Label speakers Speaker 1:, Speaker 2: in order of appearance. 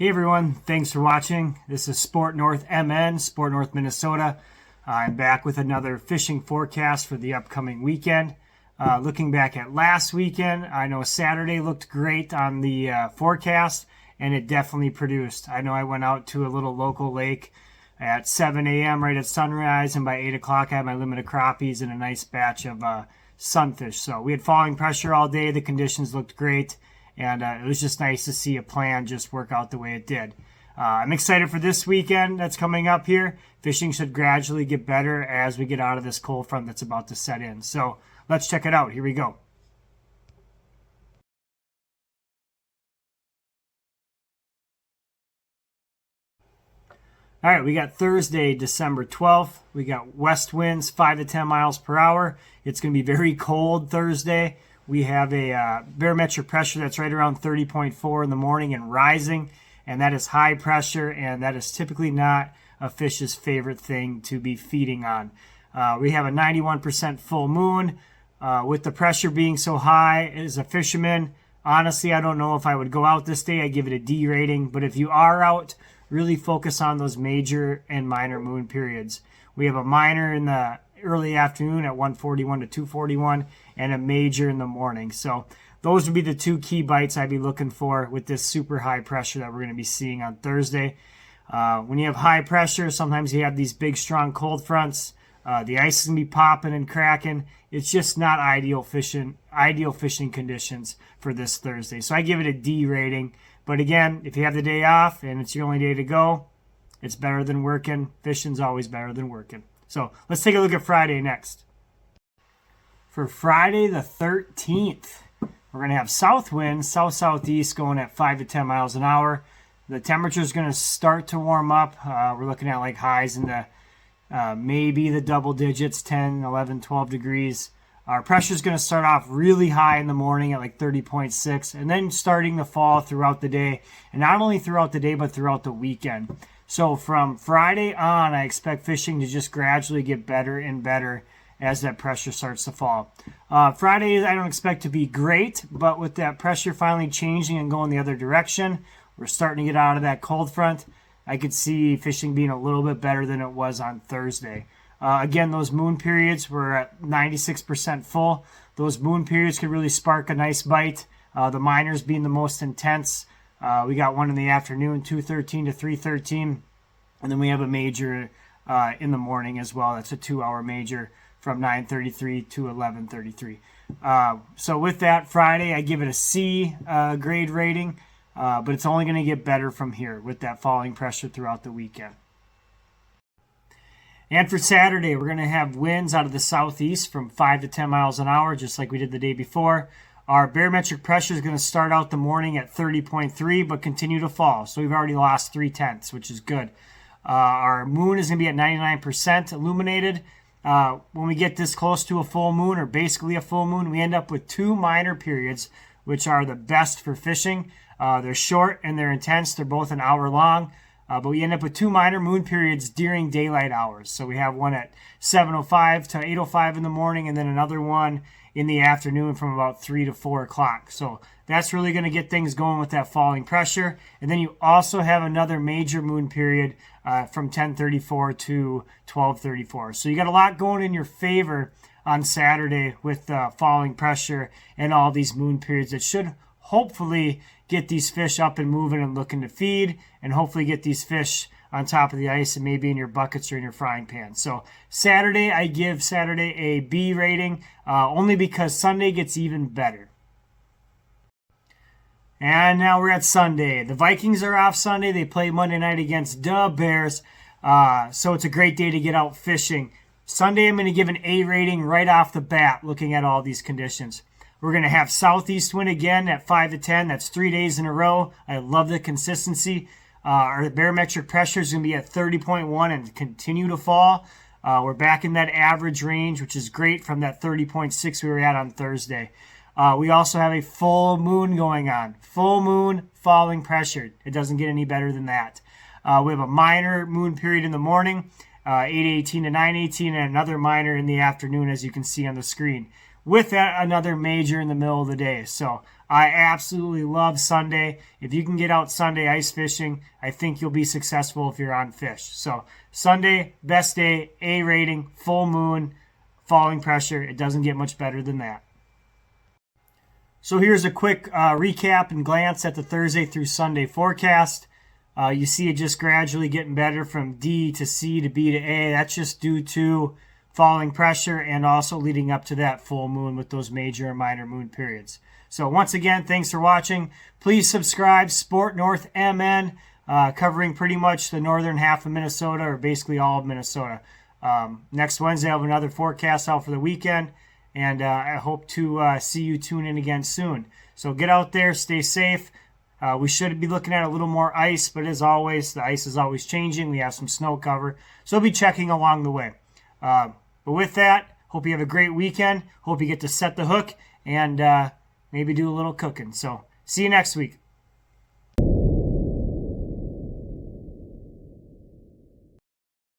Speaker 1: Hey everyone, thanks for watching. This is Sport North MN, Sport North Minnesota. I'm back with another fishing forecast for the upcoming weekend. Looking back at last weekend, I know Saturday looked great on the forecast, and it definitely produced. I know I went out to a little local lake at 7 a.m. right at sunrise, and by 8 o'clock I had my limit of crappies and a nice batch of sunfish. So we had falling pressure all day. The conditions looked great. And it was just nice to see a plan just work out the way it did. I'm excited for this weekend that's coming up here. Fishing should gradually get better as we get out of this cold front that's about to set in. So let's check it out. Here we go. All right, we got Thursday, December 12th. We got west winds 5 to 10 miles per hour. It's going to be very cold Thursday. We have a barometric pressure that's right around 30.4 in the morning and rising, and that is high pressure, and that is typically not a fish's favorite thing to be feeding on. We have a 91% full moon. With the pressure being so high, as a fisherman, honestly, I don't know if I would go out this day. I give it a D rating, but if you are out, really focus on those major and minor moon periods. We have a minor in the early afternoon at 1:41 to 2:41 and a major in the morning. So those would be the two key bites I'd be looking for with this super high pressure that we're going to be seeing on Thursday. When you have high pressure, sometimes you have these big strong cold fronts. The ice is going to be popping and cracking. It's just not ideal fishing conditions for this Thursday. So I give it a D rating. But again, if you have the day off and it's your only day to go, it's better than working. Fishing's always better than working. So let's take a look at Friday next. For Friday the 13th, we're going to have south winds, south-southeast going at 5 to 10 miles an hour. The temperature is going to start to warm up. We're looking at like highs in the maybe the double digits, 10, 11, 12 degrees. Our pressure is going to start off really high in the morning at like 30.6 and then starting to fall throughout the day. And not only throughout the day, but throughout the weekend. So from Friday on, I expect fishing to just gradually get better and better as that pressure starts to fall. Friday, I don't expect to be great, but with that pressure finally changing and going the other direction, we're starting to get out of that cold front. I could see fishing being a little bit better than it was on Thursday. Again, those moon periods were at 96% full. Those moon periods could really spark a nice bite. The minors being the most intense. We got one in the afternoon, 2:13 to 3:13. And then we have a major in the morning as well. That's a 2-hour major from 9:33 to 11:33. So with that, Friday, I give it a C grade rating. But it's only going to get better from here with that falling pressure throughout the weekend. And for Saturday, we're going to have winds out of the southeast from 5 to 10 miles an hour, just like we did the day before. Our barometric pressure is going to start out the morning at 30.3, but continue to fall. So we've already lost 0.3, which is good. Our moon is going to be at 99% illuminated. When we get this close to a full moon, or basically a full moon, we end up with 2 minor periods, which are the best for fishing. They're short and they're intense. They're both an hour long. But we end up with 2 minor moon periods during daylight hours. So we have one at 7:05 to 8:05 in the morning, and then another one in the afternoon from about 3 to 4 o'clock. So that's really going to get things going with that falling pressure. And then you also have another major moon period from 10:34 to 12:34. So you got a lot going in your favor on Saturday with falling pressure and all these moon periods that should hopefully get these fish up and moving and looking to feed, and hopefully get these fish on top of the ice and maybe in your buckets or in your frying pan. So Saturday, I give Saturday a B rating, only because Sunday gets even better. And now we're at Sunday. The Vikings are off Sunday. They play Monday night against the Bears. So it's a great day to get out fishing. Sunday, I'm going to give an A rating right off the bat, looking at all these conditions. We're going to have southeast wind again at 5 to 10. That's 3 days in a row. I love the consistency. Our barometric pressure is going to be at 30.1 and continue to fall. We're back in that average range, which is great from that 30.6 we were at on Thursday. We also have a full moon going on. Full moon, falling pressure. It doesn't get any better than that. We have a minor moon period in the morning, 8:18 to 9:18, and another minor in the afternoon, as you can see on the screen. with another major in the middle of the day. So I absolutely love Sunday. If you can get out Sunday ice fishing, I think you'll be successful if you're on fish. So Sunday, best day, A rating, full moon, falling pressure. It doesn't get much better than that. So here's a quick recap and glance at the Thursday through Sunday forecast. You see it just gradually getting better from D to C to B to A. That's just due to falling pressure and also leading up to that full moon with those major and minor moon periods. So once again, thanks for watching. Please subscribe. Sport North MN, covering pretty much the northern half of Minnesota, or basically all of Minnesota. Next Wednesday, I'll have another forecast out for the weekend, and I hope to see you tune in again soon. So get out there, stay safe. We should be looking at a little more ice, but as always, the ice is always changing. We have some snow cover, so I'll be checking along the way. But with that, hope you have a great weekend. Hope you get to set the hook and maybe do a little cooking. So see you next week.